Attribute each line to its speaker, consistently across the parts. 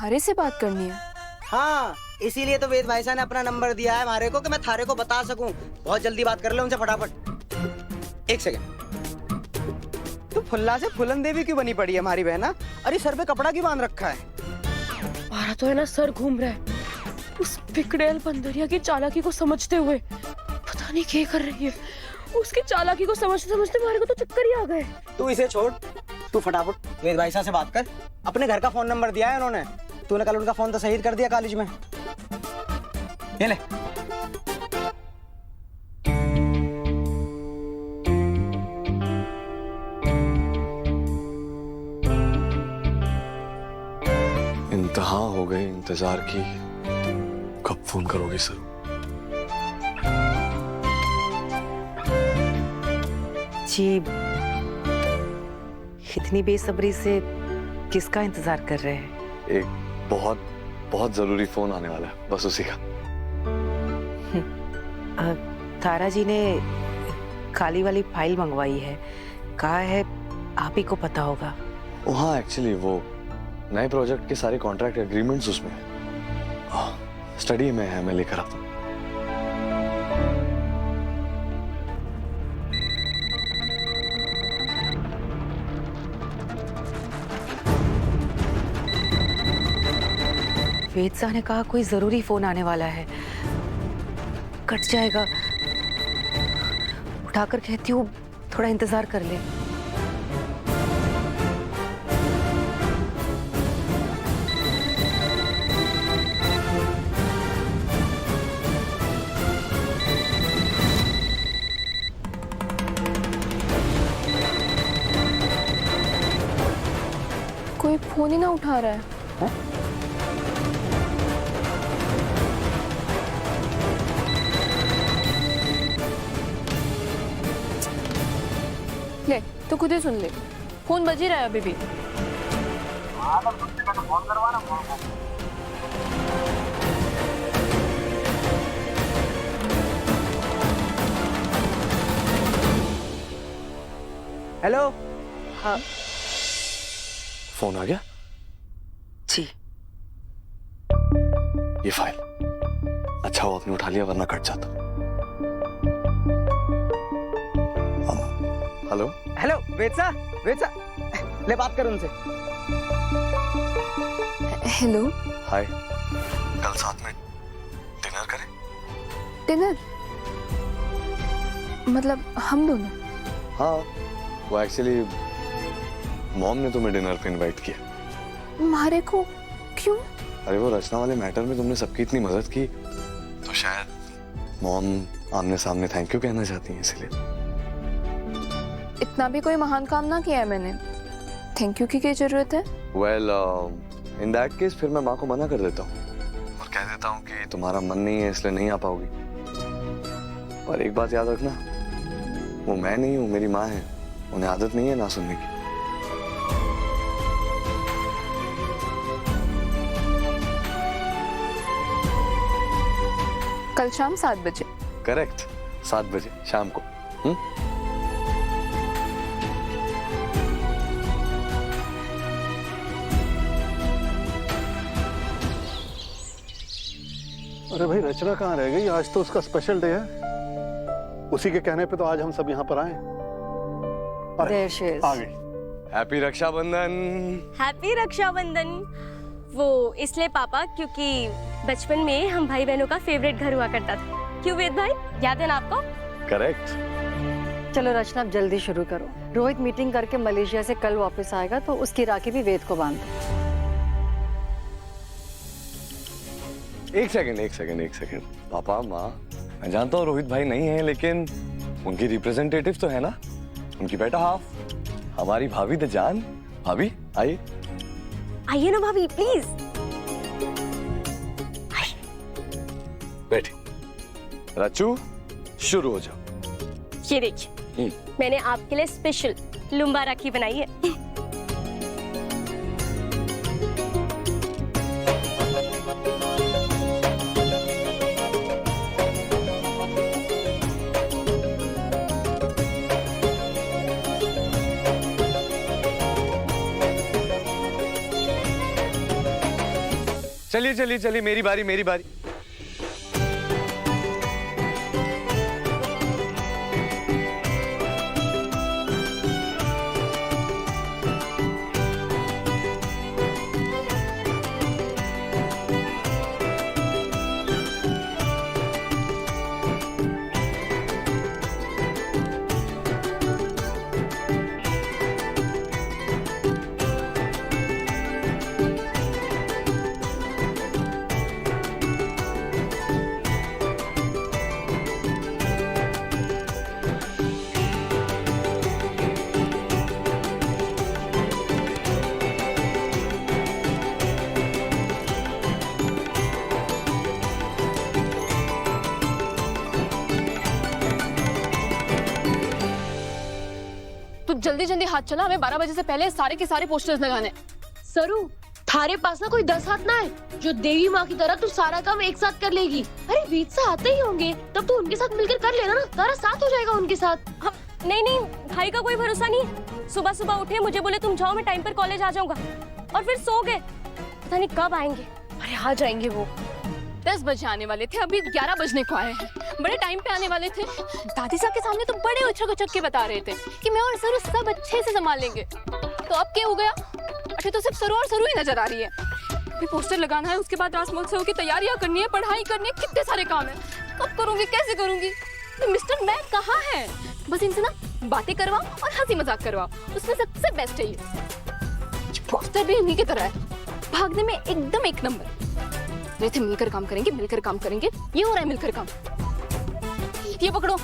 Speaker 1: थारे से बात करनी है?
Speaker 2: हाँ, इसीलिए तो वेद भाई साहब ने अपना नंबर दिया है हमारे को कि मैं थारे को बता सकूं। बहुत जल्दी बात कर ले उनसे फटाफट। एक सेकंड, तू फुल्ला से फुलन देवी क्यों बनी पड़ी है हमारी बहना? अरे सर पे कपड़ा क्यों बांध रखा है?
Speaker 1: हमारा तो है ना सर घूम रहा है उस बिगड़ैल बंदरिया की चालाकी को समझते हुए। पता नहीं क्या कर रही है, उसकी चालाकी को समझते समझते हमारे को तो चक्कर ही आ गए।
Speaker 2: तू इसे छोड़, तू फटाफट वेद भाई साहब से बात कर। अपने घर का फोन नंबर दिया है उन्होंने। तूने कल उनका फोन तो शहीद कर दिया कॉलेज में। ये ले।
Speaker 3: इंतहा हो गई इंतजार की। कब फोन करोगे सर?
Speaker 4: जी, इतनी बेसब्री से किसका इंतजार कर रहे हैं?
Speaker 3: एक बहुत बहुत जरूरी फोन आने वाला है, बस उसी का।
Speaker 4: तारा जी ने काली वाली फाइल मंगवाई है, कहा है आप ही को पता होगा।
Speaker 3: ओ हाँ, एक्चुअली वो नए प्रोजेक्ट के सारे कॉन्ट्रैक्ट एग्रीमेंट्स उसमें है। स्टडी में है, मैं लेकर आता हूँ।
Speaker 4: वेद साहब ने कहा कोई जरूरी फोन आने वाला है, कट जाएगा। उठाकर कहती हूँ थोड़ा इंतजार कर ले।
Speaker 1: कोई फोन ही ना उठा रहा है। ले तो खुद ही सुन ले, फोन बज ही रहा है अभी भी।
Speaker 2: हेलो।
Speaker 4: हाँ
Speaker 3: फोन आ गया?
Speaker 4: जी।
Speaker 3: ये फाइल। अच्छा वो आपने उठा लिया, वरना कट जाता। हेलो
Speaker 2: हेलो वेद साहब, वेद साहब ले बात कर उनसे।
Speaker 1: हेलो।
Speaker 3: हाय, कल साथ में डिनर करें?
Speaker 1: डिनर? मतलब हम दोनों?
Speaker 3: हाँ, वो एक्चुअली मॉम ने तुम्हें डिनर पे इनवाइट किया।
Speaker 1: मारे को क्यों?
Speaker 3: अरे वो रचना वाले मैटर में तुमने सबकी इतनी मदद की, तो शायद मॉम आमने सामने थैंक यू कहना चाहती हैं, इसलिए।
Speaker 1: इतना भी कोई महान काम ना किया है मैंने, थैंक यू की क्या जरूरत है?
Speaker 3: वेल, इन दैट केस फिर मैं माँ को मना कर देता हूँ और कह देता हूँ कि तुम्हारा मन नहीं है इसलिए नहीं आ पाओगी। पर एक बात याद रखना, वो मैं नहीं हूँ, मेरी माँ है, उन्हें आदत नहीं है ना सुनने की।
Speaker 1: कल शाम 7 बजे।
Speaker 3: करेक्ट, 7 बजे शाम को।
Speaker 5: अरे भाई, रचना कहाँ रह गई? आज तो उसका स्पेशल डे है। उसी के कहने पे तो आज हम सब यहाँ पर आए।
Speaker 4: There she is.
Speaker 5: आ गई।
Speaker 3: हैप्पी रक्षाबंधन।
Speaker 6: हैप्पी रक्षाबंधन। वो इसलिए पापा, क्योंकि बचपन में हम भाई बहनों का फेवरेट घर हुआ करता था। क्यों वेद भाई, याद है ना आपको?
Speaker 3: करेक्ट।
Speaker 7: चलो रचना, अब जल्दी शुरू करो। रोहित मीटिंग करके मलेशिया से कल वापस आएगा, तो उसकी राखी भी वेद को बांध दो।
Speaker 3: एक सेकंड। पापा माँ, मैं जानता हूँ रोहित भाई नहीं है, लेकिन उनकी रिप्रेजेंटेटिव तो है ना, उनकी बेटा हाफ, हमारी भाभी द जान। भाभी आइए।
Speaker 6: आइए ना भाभी, प्लीज।
Speaker 3: बैठिए। रचू, शुरू हो जाओ।
Speaker 6: ये देखिए, मैंने आपके लिए स्पेशल लुम्बा राखी बनाई है।
Speaker 3: चलिए चलिए चलिए, मेरी बारी मेरी बारी।
Speaker 1: तू जल्दी जल्दी हाथ चला, हमें 12 बजे से पहले सारे के सारे पोस्टर्स लगाने। सरू, थारे पास ना कोई 10 हाथ ना है जो देवी माँ की तरह तू सारा काम एक साथ कर लेगी। अरे वीत से आते ही होंगे, तब तू उनके साथ मिलकर कर लेना ना, तारा साथ हो जाएगा उनके साथ।
Speaker 6: नहीं नहीं, भाई का कोई भरोसा नहीं है। सुबह सुबह उठे, मुझे बोले तुम जाओ, मैं टाइम पर कॉलेज आ जाऊंगा, और फिर सो गए। पता नहीं कब आएंगे।
Speaker 1: अरे आ जाएंगे वो। 10 बजे आने वाले थे, अभी 11 बजने को आए हैं। बड़े टाइम पे आने वाले थे। दादी साहब के सामने तो बड़े उछक उछक के बता रहे थे कि मैं और सरू सब अच्छे से संभाल लेंगे। तो अब क्या हो गया? अच्छा, तो सिर्फ सरू और सरू ही नजर आ रही है। अभी पोस्टर लगाना है, उसके बाद रास महोत्सव की तैयारियां करनी है, पढ़ाई करनी है, कितने सारे काम है। कब करूंगी, कैसे करूंगी? तो मिस्टर मैक कहाँ है? बस इनसे ना बातें करवाओ और हंसी मजाक करवाओ, उसमें सबसे बेस्ट है ये। पोस्टर भी इन्हीं की तरह है, भागने में एकदम एक नंबर। वे थे मिलकर काम करेंगे, मिलकर काम करेंगे। ये हो रहा है मिलकर काम। ये पकड़ो।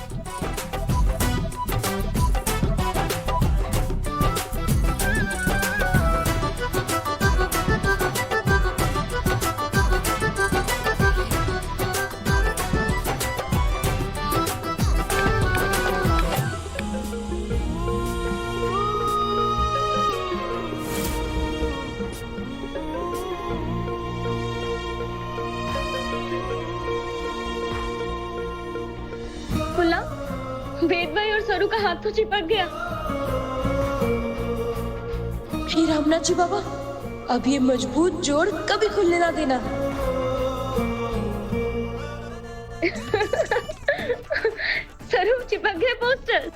Speaker 6: फुल्ला, वेद भाई और सरू का हाथ तो चिपक गया।
Speaker 1: हे रामनाथ जी बाबा, अब ये मजबूत जोड़ कभी खुलने ना देना।
Speaker 6: सरू, चिपक गए पोस्टर।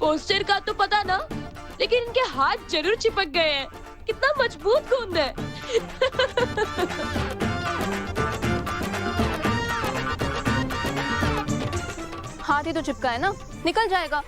Speaker 1: पोस्टर का तो पता ना, लेकिन इनके हाथ जरूर चिपक गए हैं। कितना मजबूत गोंद है। हाथ ही तो चिपका है ना, निकल जाएगा।